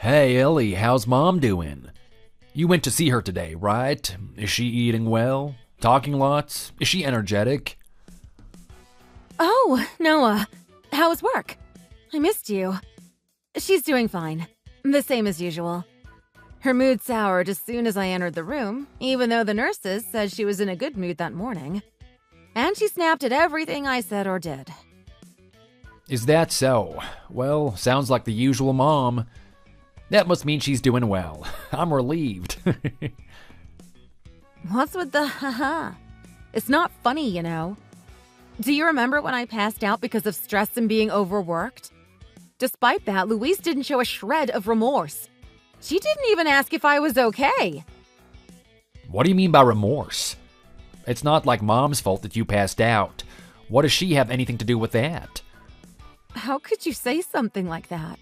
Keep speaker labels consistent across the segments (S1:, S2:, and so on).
S1: Hey, Ellie, how's Mom doing? You went to see her today, right? Is she eating well? Talking lots? Is she energetic?
S2: Oh, Noah. How was work? I missed you. She's doing fine. The same as usual. Her mood soured as soon as I entered the room, even though the nurses said she was in a good mood that morning. And she snapped at everything I said or did.
S1: Is that so? Well, sounds like the usual Mom. That must mean she's doing well. I'm relieved.
S2: What's with the haha? It's not funny, you know. Do you remember when I passed out because of stress and being overworked? Despite that, Louise didn't show a shred of remorse. She didn't even ask if I was okay.
S1: What do you mean by remorse? It's not like Mom's fault that you passed out. What does she have anything to do with that?
S2: How could you say something like that?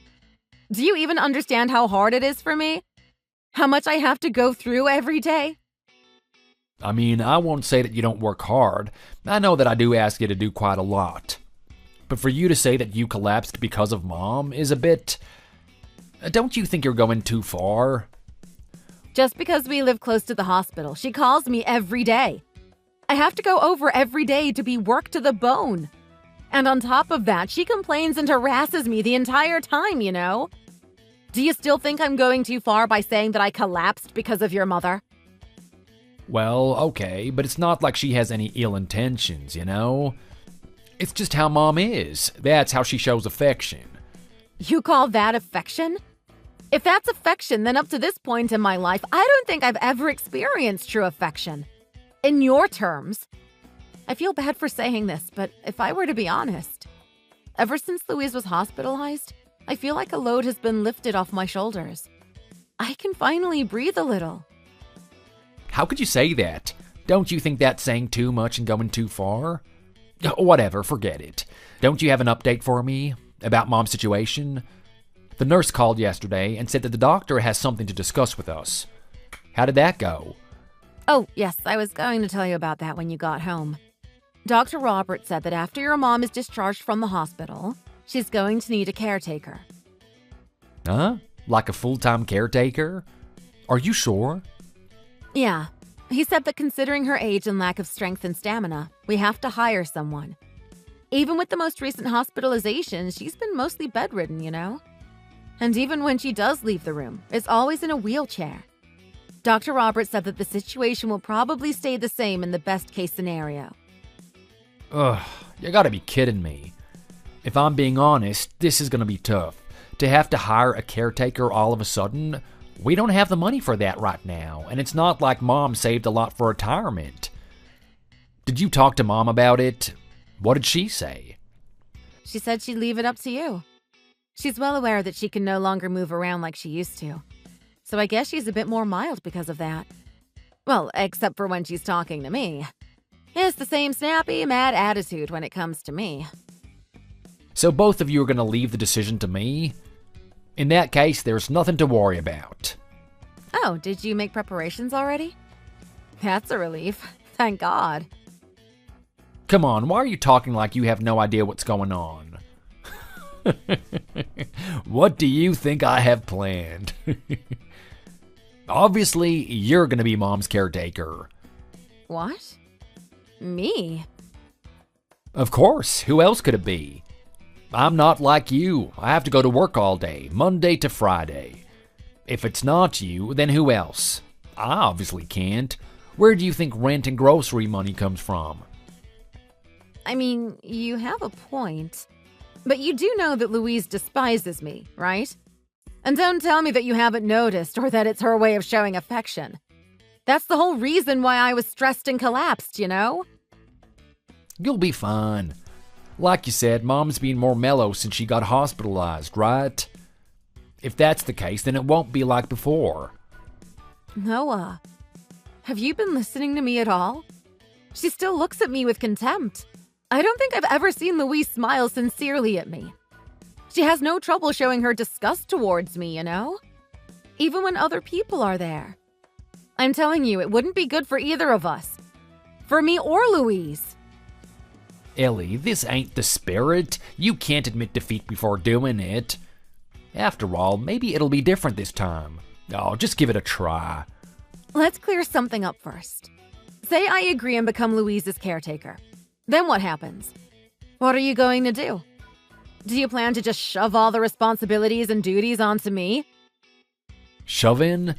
S2: Do you even understand how hard it is for me? How much I have to go through every day?
S1: I mean, I won't say that you don't work hard. I know that I do ask you to do quite a lot. But for you to say that you collapsed because of Mom is a bit... Don't you think you're going too far?
S2: Just because we live close to the hospital, she calls me every day. I have to go over every day to be worked to the bone. And on top of that, she complains and harasses me the entire time, you know? Do you still think I'm going too far by saying that I collapsed because of your mother?
S1: Well, okay, but it's not like she has any ill intentions, you know? It's just how Mom is. That's how she shows affection.
S2: You call that affection? If that's affection, then up to this point in my life, I don't think I've ever experienced true affection. In your terms. I feel bad for saying this, but if I were to be honest, ever since Louise was hospitalized, I feel like a load has been lifted off my shoulders. I can finally breathe a little.
S1: How could you say that? Don't you think that's saying too much and going too far? Whatever, forget it. Don't you have an update for me about Mom's situation? The nurse called yesterday and said that the doctor has something to discuss with us. How did that go?
S2: Oh, yes, I was going to tell you about that when you got home. Dr. Robert said that after your mom is discharged from the hospital, she's going to need a caretaker.
S1: Huh? Like a full-time caretaker? Are you sure?
S2: Yeah. He said that considering her age and lack of strength and stamina, we have to hire someone. Even with the most recent hospitalization, she's been mostly bedridden, you know? And even when she does leave the room, it's always in a wheelchair. Dr. Robert said that the situation will probably stay the same in the best-case scenario.
S1: Ugh, you gotta be kidding me. If I'm being honest, this is gonna be tough. To have to hire a caretaker all of a sudden, we don't have the money for that right now, and it's not like Mom saved a lot for retirement. Did you talk to Mom about it? What did she say?
S2: She said she'd leave it up to you. She's well aware that she can no longer move around like she used to. So I guess she's a bit more mild because of that. Well, except for when she's talking to me. It's the same snappy, mad attitude when it comes to me.
S1: So both of you are going to leave the decision to me? In that case, there's nothing to worry about.
S2: Oh, did you make preparations already? That's a relief. Thank God.
S1: Come on, why are you talking like you have no idea what's going on? What do you think I have planned? Obviously, you're going to be Mom's caretaker.
S2: What? Me?
S1: Of course, who else could it be? I'm not like you. I have to go to work all day, Monday to Friday. If it's not you, then who else? I obviously can't. Where do you think rent and grocery money comes from?
S2: I mean, you have a point. But you do know that Louise despises me, right? And don't tell me that you haven't noticed or that it's her way of showing affection. That's the whole reason why I was stressed and collapsed, you know?
S1: You'll be fine. Like you said, Mom's been more mellow since she got hospitalized, right? If that's the case, then it won't be like before.
S2: Noah, have you been listening to me at all? She still looks at me with contempt. I don't think I've ever seen Louise smile sincerely at me. She has no trouble showing her disgust towards me, you know? Even when other people are there. I'm telling you, it wouldn't be good for either of us. For me or Louise.
S1: Ellie, this ain't the spirit. You can't admit defeat before doing it. After all, maybe it'll be different this time. Oh, just give it a try.
S2: Let's clear something up first. Say I agree and become Louise's caretaker. Then what happens? What are you going to do? Do you plan to just shove all the responsibilities and duties onto me?
S1: Shove in?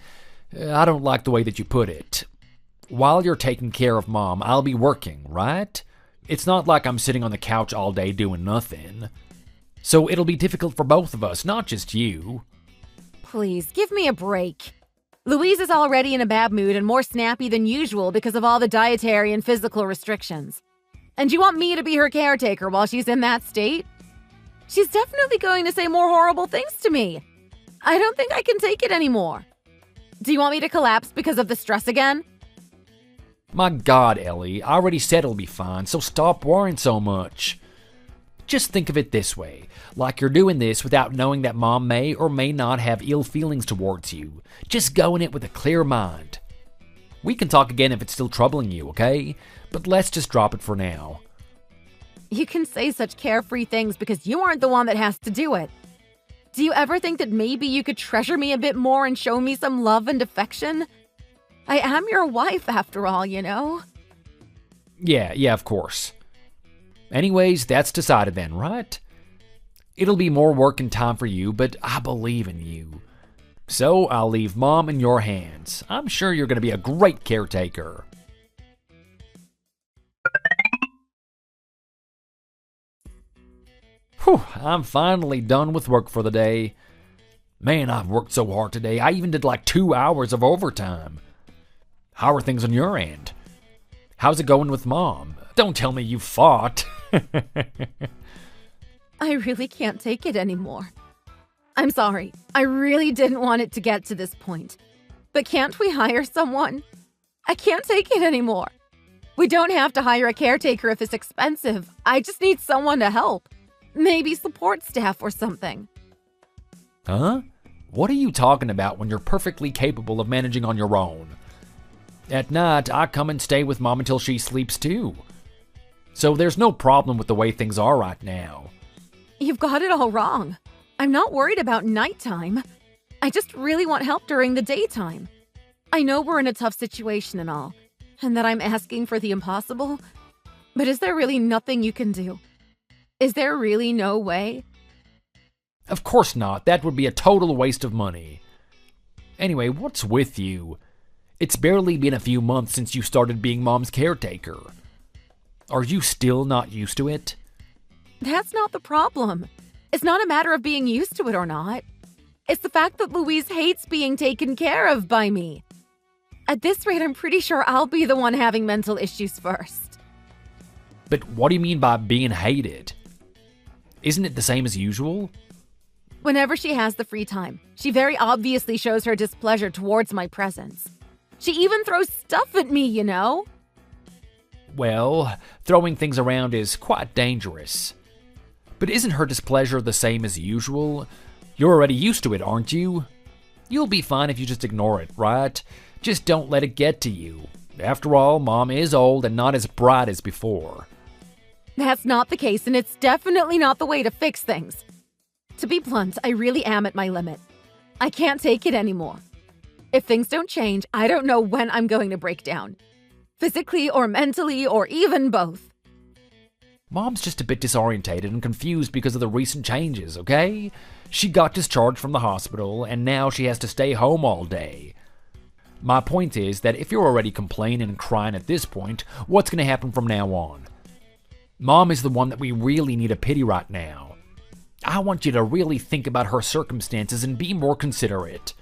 S1: I don't like the way that you put it. While you're taking care of Mom, I'll be working, right? It's not like I'm sitting on the couch all day doing nothing. So it'll be difficult for both of us, not just you.
S2: Please, give me a break. Louise is already in a bad mood and more snappy than usual because of all the dietary and physical restrictions. And you want me to be her caretaker while she's in that state? She's definitely going to say more horrible things to me. I don't think I can take it anymore. Do you want me to collapse because of the stress again?
S1: My God, Ellie, I already said it'll be fine, so stop worrying so much. Just think of it this way, like you're doing this without knowing that Mom may or may not have ill feelings towards you. Just go in it with a clear mind. We can talk again if it's still troubling you, okay? But let's just drop it for now.
S2: You can say such carefree things because you aren't the one that has to do it. Do you ever think that maybe you could treasure me a bit more and show me some love and affection? I am your wife after all, you know?
S1: Yeah, of course. Anyways, that's decided then, right? It'll be more work and time for you, but I believe in you. So I'll leave Mom in your hands. I'm sure you're going to be a great caretaker. Whew, I'm finally done with work for the day. Man, I've worked so hard today. I even did like 2 hours of overtime. How are things on your end? How's it going with Mom? Don't tell me you fought.
S2: I really can't take it anymore. I'm sorry. I really didn't want it to get to this point. But can't we hire someone? I can't take it anymore. We don't have to hire a caretaker if it's expensive. I just need someone to help. Maybe support staff or something.
S1: Huh? What are you talking about when you're perfectly capable of managing on your own? At night, I come and stay with Mom until she sleeps too. So there's no problem with the way things are right now.
S2: You've got it all wrong. I'm not worried about nighttime. I just really want help during the daytime. I know we're in a tough situation and all, and that I'm asking for the impossible, but is there really nothing you can do? Is there really no way?
S1: Of course not. That would be a total waste of money. Anyway, what's with you? It's barely been a few months since you started being Mom's caretaker. Are you still not used to it?
S2: That's not the problem. It's not a matter of being used to it or not. It's the fact that Louise hates being taken care of by me. At this rate, I'm pretty sure I'll be the one having mental issues first.
S1: But what do you mean by being hated? Isn't it the same as usual?
S2: Whenever she has the free time, she very obviously shows her displeasure towards my presence. She even throws stuff at me, you know?
S1: Well, throwing things around is quite dangerous. But isn't her displeasure the same as usual? You're already used to it, aren't you? You'll be fine if you just ignore it, right? Just don't let it get to you. After all, Mom is old and not as bright as before.
S2: That's not the case, and it's definitely not the way to fix things. To be blunt, I really am at my limit. I can't take it anymore. If things don't change, I don't know when I'm going to break down. Physically or mentally or even both.
S1: Mom's just a bit disorientated and confused because of the recent changes, okay? She got discharged from the hospital, and now she has to stay home all day. My point is that if you're already complaining and crying at this point, what's going to happen from now on? Mom is the one that we really need to pity right now. I want you to really think about her circumstances and be more considerate.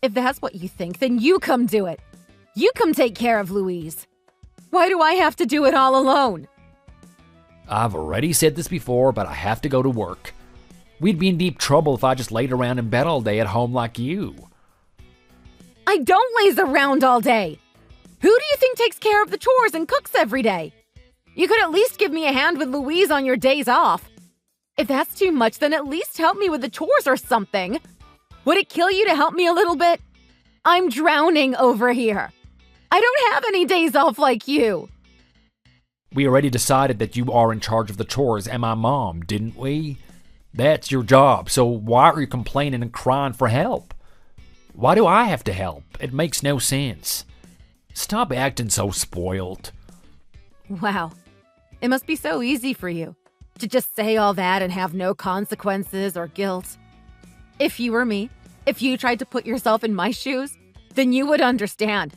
S2: If that's what you think, then you come do it. You come take care of Louise. Why do I have to do it all alone?
S1: I've already said this before, but I have to go to work. We'd be in deep trouble if I just laid around in bed all day at home like you.
S2: I don't laze around all day. Who do you think takes care of the chores and cooks every day? You could at least give me a hand with Louise on your days off. If that's too much, then at least help me with the chores or something. Would it kill you to help me a little bit? I'm drowning over here. I don't have any days off like you.
S1: We already decided that you are in charge of the chores and my mom, didn't we? That's your job, so why are you complaining and crying for help? Why do I have to help? It makes no sense. Stop acting so spoiled.
S2: Wow. It must be so easy for you to just say all that and have no consequences or guilt. If you were me, if you tried to put yourself in my shoes, then you would understand.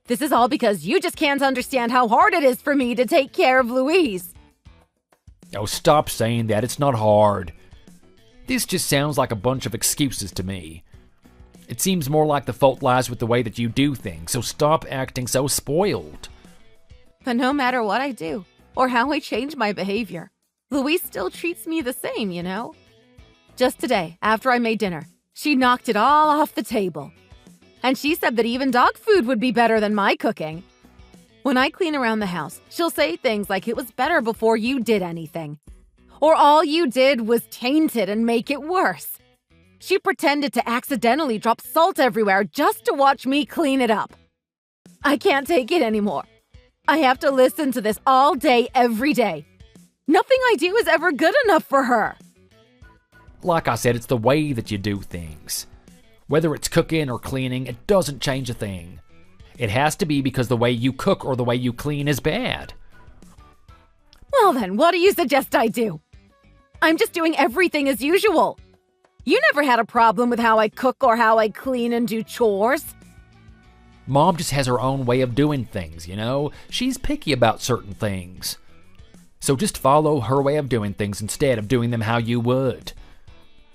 S2: This is all because you just can't understand how hard it is for me to take care of Louise.
S1: Oh, stop saying that. It's not hard. This just sounds like a bunch of excuses to me. It seems more like the fault lies with the way that you do things, so stop acting so spoiled.
S2: But no matter what I do, or how I change my behavior, Louise still treats me the same, you know? Just today, after I made dinner, she knocked it all off the table. And she said that even dog food would be better than my cooking. When I clean around the house, she'll say things like it was better before you did anything. Or all you did was taint it and make it worse. She pretended to accidentally drop salt everywhere just to watch me clean it up. I can't take it anymore. I have to listen to this all day, every day. Nothing I do is ever good enough for her.
S1: Like I said, it's the way that you do things. Whether it's cooking or cleaning, it doesn't change a thing. It has to be because the way you cook or the way you clean is bad.
S2: Well then, what do you suggest I do? I'm just doing everything as usual. You never had a problem with how I cook or how I clean and do chores.
S1: Mom just has her own way of doing things, you know? She's picky about certain things. So just follow her way of doing things instead of doing them how you would.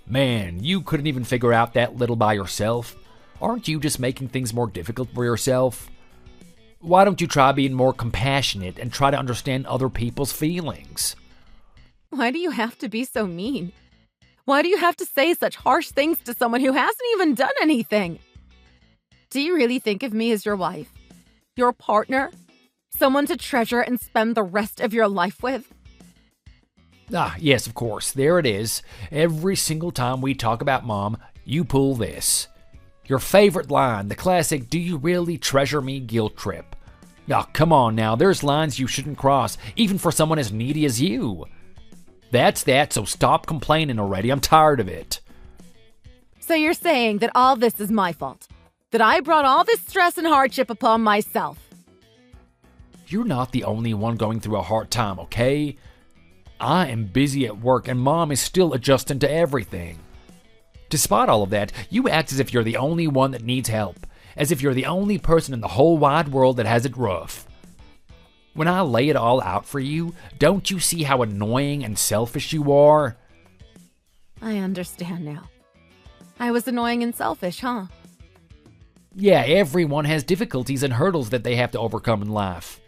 S1: Man, you couldn't even figure out that little by yourself. Aren't you just making things more difficult for yourself? Why don't you try being more compassionate and try to understand other people's feelings?
S2: Why do you have to be so mean? Why do you have to say such harsh things to someone who hasn't even done anything? Do you really think of me as your wife? Your partner? Someone to treasure and spend the rest of your life with?
S1: Ah, yes, of course. There it is. Every single time we talk about Mom, you pull this. Your favorite line, the classic, "Do you really treasure me?" guilt trip. Oh, come on now. There's lines you shouldn't cross, even for someone as needy as you. That's that, so stop complaining already. I'm tired of it.
S2: So you're saying that all this is my fault? That I brought all this stress and hardship upon myself?
S1: You're not the only one going through a hard time, okay? I am busy at work and Mom is still adjusting to everything. Despite all of that, you act as if you're the only one that needs help, as if you're the only person in the whole wide world that has it rough. When I lay it all out for you, don't you see how annoying and selfish you are?
S2: I understand now. I was annoying and selfish, huh?
S1: Yeah, everyone has difficulties and hurdles that they have to overcome in life.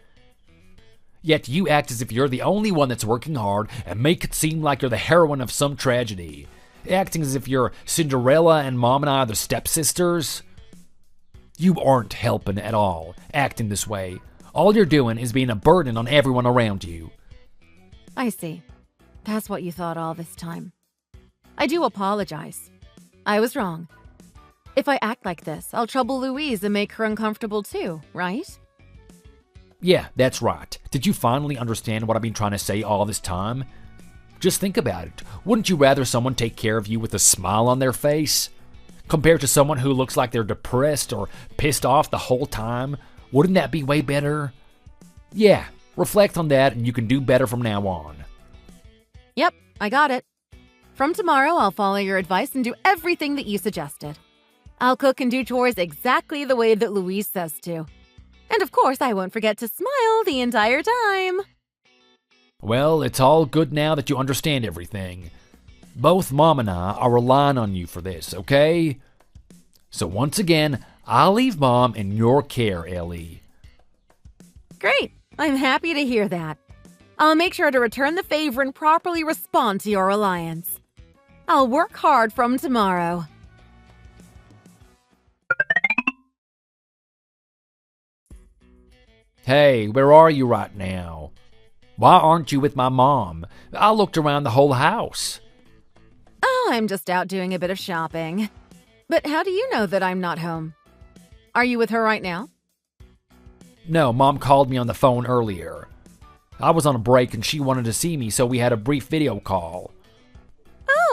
S1: Yet you act as if you're the only one that's working hard and make it seem like you're the heroine of some tragedy. Acting as if you're Cinderella and Mom and I are the stepsisters. You aren't helping at all, acting this way. All you're doing is being a burden on everyone around you.
S2: I see. That's what you thought all this time. I do apologize. I was wrong. If I act like this, I'll trouble Louise and make her uncomfortable too, right?
S1: Yeah, that's right. Did you finally understand what I've been trying to say all this time? Just think about it. Wouldn't you rather someone take care of you with a smile on their face? Compared to someone who looks like they're depressed or pissed off the whole time? Wouldn't that be way better? Yeah, reflect on that and you can do better from now on.
S2: Yep, I got it. From tomorrow, I'll follow your advice and do everything that you suggested. I'll cook and do chores exactly the way that Louise says to. And of course, I won't forget to smile the entire time.
S1: Well, it's all good now that you understand everything. Both Mom and I are relying on you for this, okay? So once again, I'll leave Mom in your care, Ellie.
S2: Great. I'm happy to hear that. I'll make sure to return the favor and properly respond to your reliance. I'll work hard from tomorrow.
S1: Hey, where are you right now? Why aren't you with my mom? I looked around the whole house.
S2: Oh, I'm just out doing a bit of shopping. But how do you know that I'm not home? Are you with her right now?
S1: No, Mom called me on the phone earlier. I was on a break and she wanted to see me, so we had a brief video call.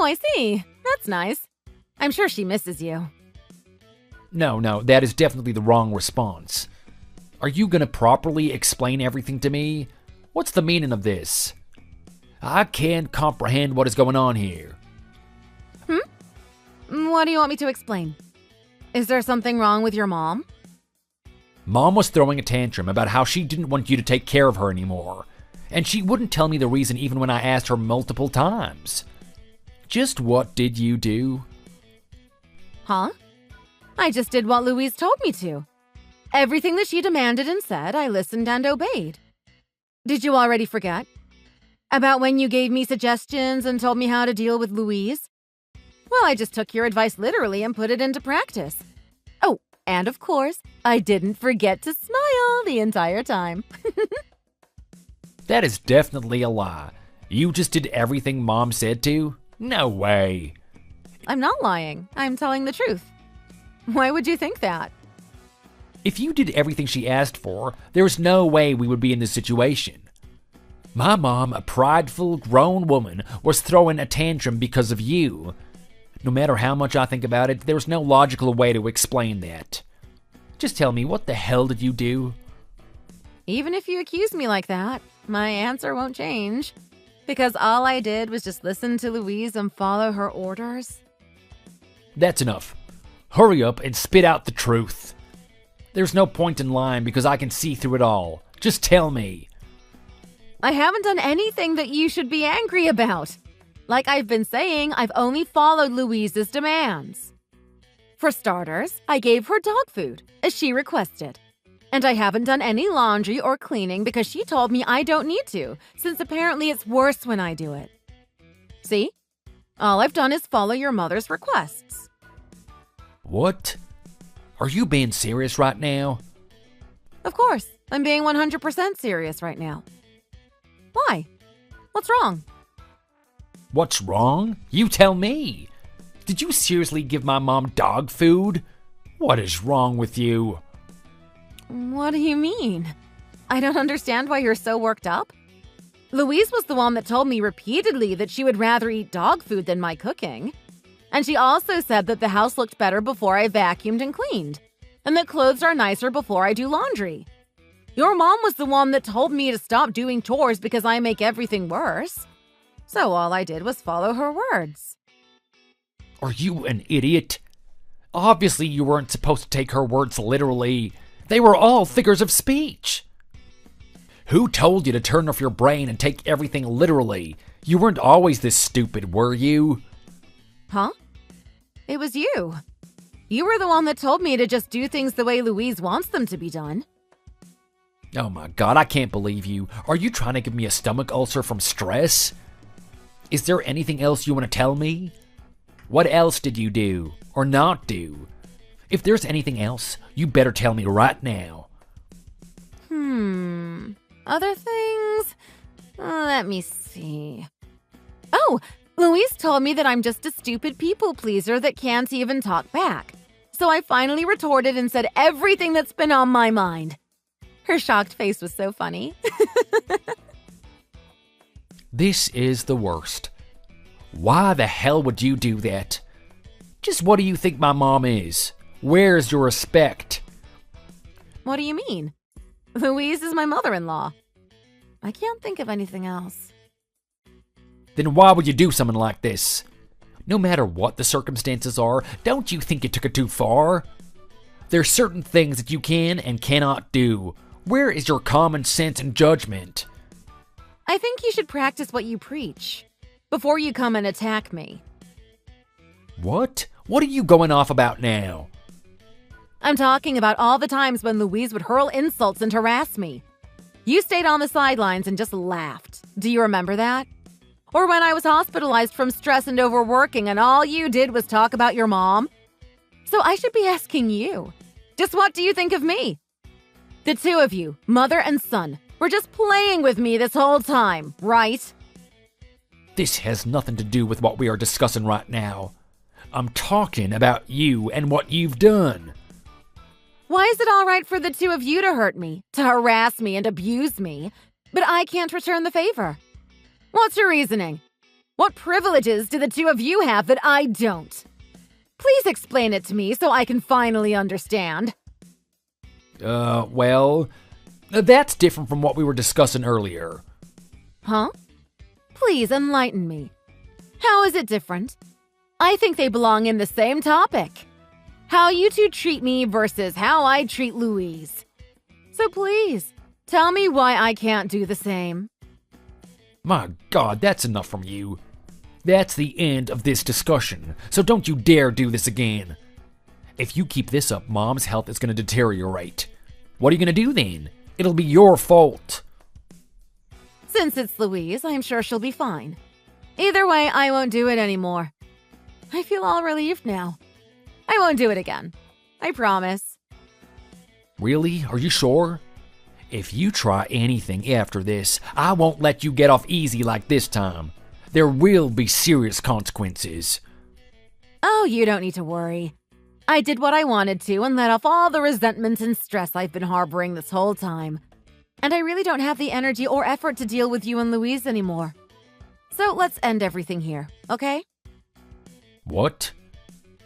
S2: Oh, I see. That's nice. I'm sure she misses you.
S1: No, that is definitely the wrong response. Are you gonna properly explain everything to me? What's the meaning of this? I can't comprehend what is going on here.
S2: What do you want me to explain? Is there something wrong with your mom?
S1: Mom was throwing a tantrum about how she didn't want you to take care of her anymore, and she wouldn't tell me the reason even when I asked her multiple times. Just what did you do?
S2: Huh? I just did what Louise told me to. Everything that she demanded and said, I listened and obeyed. Did you already forget? About when you gave me suggestions and told me how to deal with Louise? Well, I just took your advice literally and put it into practice. Oh, and of course, I didn't forget to smile the entire time.
S1: That is definitely a lie. You just did everything Mom said to? No way.
S2: I'm not lying. I'm telling the truth. Why would you think that?
S1: If you did everything she asked for, there's no way we would be in this situation. My mom, a prideful, grown woman, was throwing a tantrum because of you. No matter how much I think about it, there's no logical way to explain that. Just tell me, what the hell did you do?
S2: Even if you accuse me like that, my answer won't change. Because all I did was just listen to Louise and follow her orders.
S1: That's enough. Hurry up and spit out the truth. There's no point in lying because I can see through it all. Just tell me.
S2: I haven't done anything that you should be angry about. Like I've been saying, I've only followed Louise's demands. For starters, I gave her dog food, as she requested. And I haven't done any laundry or cleaning because she told me I don't need to, since apparently it's worse when I do it. See? All I've done is follow your mother's requests.
S1: What? Are you being serious right now?
S2: Of course, I'm being 100% serious right now. Why? What's wrong?
S1: What's wrong? You tell me. Did you seriously give my mom dog food? What is wrong with you?
S2: What do you mean? I don't understand why you're so worked up. Louise was the one that told me repeatedly that she would rather eat dog food than my cooking. And she also said that the house looked better before I vacuumed and cleaned, and that clothes are nicer before I do laundry. Your mom was the one that told me to stop doing chores because I make everything worse. So all I did was follow her words.
S1: Are you an idiot? Obviously you weren't supposed to take her words literally. They were all figures of speech. Who told you to turn off your brain and take everything literally? You weren't always this stupid, were you?
S2: Huh? It was you. You were the one that told me to just do things the way Louise wants them to be done.
S1: Oh my God, I can't believe you. Are you trying to give me a stomach ulcer from stress? Is there anything else you want to tell me? What else did you do or not do? If there's anything else, you better tell me right now.
S2: Other things? Let me see. Oh, Louise told me that I'm just a stupid people pleaser that can't even talk back. So I finally retorted and said everything that's been on my mind. Her shocked face was so funny.
S1: This is the worst. Why the hell would you do that? Just what do you think my mom is? Where's your respect?
S2: What do you mean? Louise is my mother-in-law. I can't think of anything else.
S1: Then why would you do something like this? No matter what the circumstances are, don't you think you took it too far? There's certain things that you can and cannot do. Where is your common sense and judgment?
S2: I think you should practice what you preach before you come and attack me.
S1: What? What are you going off about now?
S2: I'm talking about all the times when Louise would hurl insults and harass me. You stayed on the sidelines and just laughed. Do you remember that? Or when I was hospitalized from stress and overworking and all you did was talk about your mom? So I should be asking you, just what do you think of me? The two of you, mother and son, were just playing with me this whole time, right?
S1: This has nothing to do with what we are discussing right now. I'm talking about you and what you've done.
S2: Why is it all right for the two of you to hurt me, to harass me and abuse me, but I can't return the favor? What's your reasoning? What privileges do the two of you have that I don't? Please explain it to me so I can finally understand.
S1: Well, that's different from what we were discussing earlier.
S2: Huh? Please enlighten me. How is it different? I think they belong in the same topic. How you two treat me versus how I treat Louise. So please, tell me why I can't do the same.
S1: My God, that's enough from you. That's the end of this discussion, so don't you dare do this again. If you keep this up, Mom's health is going to deteriorate. What are you going to do then? It'll be your fault.
S2: Since it's Louise, I'm sure she'll be fine. Either way, I won't do it anymore. I feel all relieved now. I won't do it again. I promise.
S1: Really? Are you sure? If you try anything after this, I won't let you get off easy like this time. There will be serious consequences.
S2: Oh, you don't need to worry. I did what I wanted to and let off all the resentment and stress I've been harboring this whole time. And I really don't have the energy or effort to deal with you and Louise anymore. So let's end everything here, okay?
S1: What?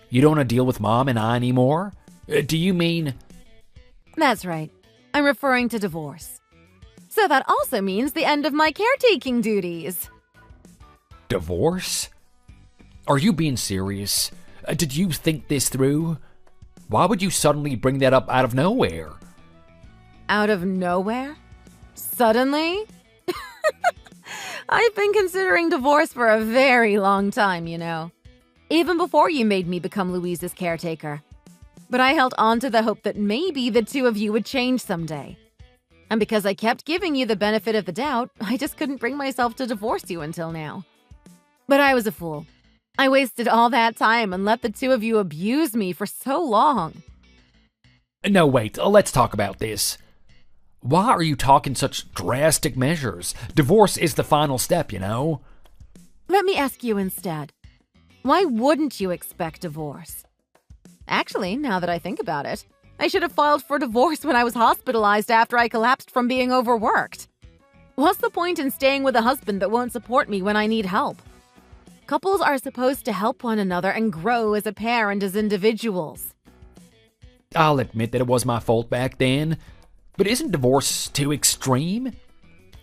S1: You don't want to deal with Mom and I anymore? Do you mean...
S2: That's right. I'm referring to divorce. So that also means the end of my caretaking duties.
S1: Divorce? Are you being serious? Did you think this through? Why would you suddenly bring that up out of nowhere?
S2: Out of nowhere? Suddenly? I've been considering divorce for a very long time, you know. Even before you made me become Louise's caretaker. But I held on to the hope that maybe the two of you would change someday. And because I kept giving you the benefit of the doubt, I just couldn't bring myself to divorce you until now. But I was a fool. I wasted all that time and let the two of you abuse me for so long.
S1: No, wait, let's talk about this. Why are you talking such drastic measures? Divorce is the final step, you know?
S2: Let me ask you instead. Why wouldn't you expect divorce? Actually, now that I think about it, I should have filed for divorce when I was hospitalized after I collapsed from being overworked. What's the point in staying with a husband that won't support me when I need help? Couples are supposed to help one another and grow as a pair and as individuals.
S1: I'll admit that it was my fault back then, but isn't divorce too extreme?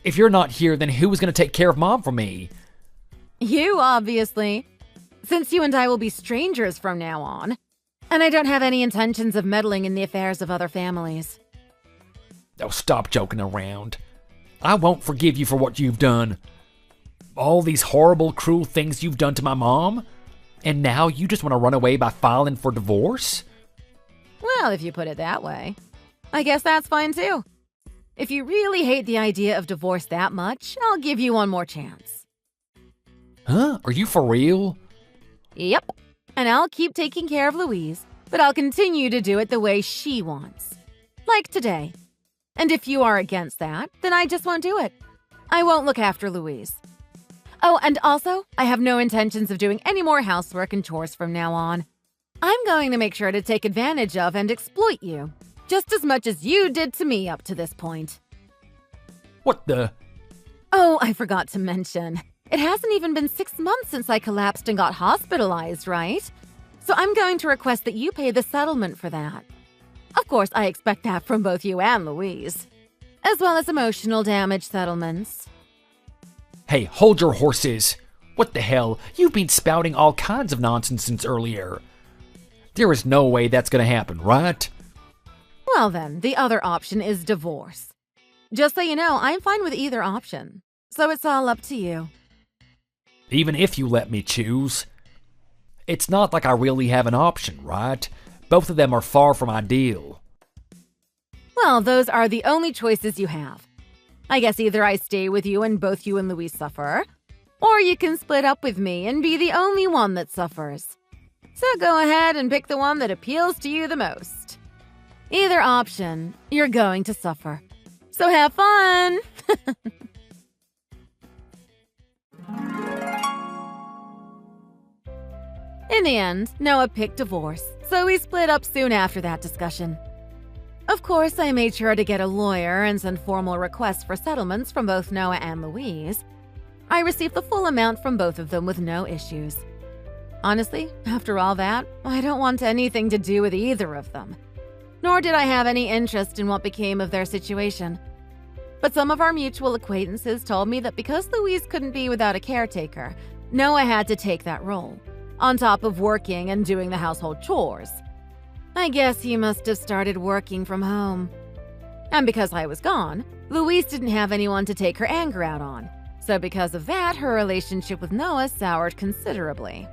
S1: If you're not here, then who is going to take care of Mom for me?
S2: You, obviously. Since you and I will be strangers from now on, and I don't have any intentions of meddling in the affairs of other families.
S1: Oh, stop joking around. I won't forgive you for what you've done. All these horrible, cruel things you've done to my mom? And now you just want to run away by filing for divorce?
S2: Well, if you put it that way, I guess that's fine too. If you really hate the idea of divorce that much, I'll give you one more chance.
S1: Huh? Are you for real?
S2: Yep. And I'll keep taking care of Louise, but I'll continue to do it the way she wants. Like today. And if you are against that, then I just won't do it. I won't look after Louise. Oh, and also, I have no intentions of doing any more housework and chores from now on. I'm going to make sure to take advantage of and exploit you, just as much as you did to me up to this point.
S1: What the?
S2: Oh, I forgot to mention. It hasn't even been 6 months since I collapsed and got hospitalized, right? So I'm going to request that you pay the settlement for that. Of course, I expect that from both you and Louise, as well as emotional damage settlements.
S1: Hey, hold your horses. What the hell? You've been spouting all kinds of nonsense since earlier. There is no way that's gonna happen, right?
S2: Well then, the other option is divorce. Just so you know, I'm fine with either option. So it's all up to you.
S1: Even if you let me choose. It's not like I really have an option, right? Both of them are far from ideal.
S2: Well, those are the only choices you have. I guess either I stay with you and both you and Louise suffer, or you can split up with me and be the only one that suffers. So go ahead and pick the one that appeals to you the most. Either option, you're going to suffer. So have fun! In the end, Noah picked divorce, so we split up soon after that discussion. Of course, I made sure to get a lawyer and send formal requests for settlements from both Noah and Louise. I received the full amount from both of them with no issues. Honestly, after all that, I don't want anything to do with either of them. Nor did I have any interest in what became of their situation. But some of our mutual acquaintances told me that because Louise couldn't be without a caretaker, Noah had to take that role, on top of working and doing the household chores. I guess he must have started working from home. And because I was gone, Louise didn't have anyone to take her anger out on. So because of that, her relationship with Noah soured considerably.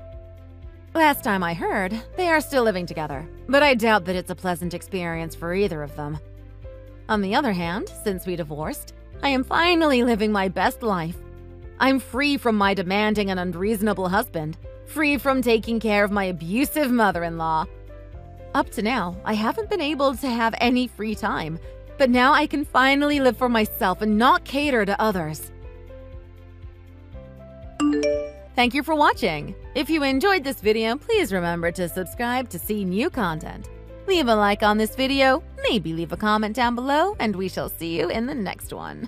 S2: Last time I heard, they are still living together, but I doubt that it's a pleasant experience for either of them. On the other hand, since we divorced, I am finally living my best life. I'm free from my demanding and unreasonable husband, free from taking care of my abusive mother-in-law. Up to now, I haven't been able to have any free time, but now I can finally live for myself and not cater to others. Thank you for watching. If you enjoyed this video, please remember to subscribe to see new content. Leave a like on this video, maybe leave a comment down below, and we shall see you in the next one.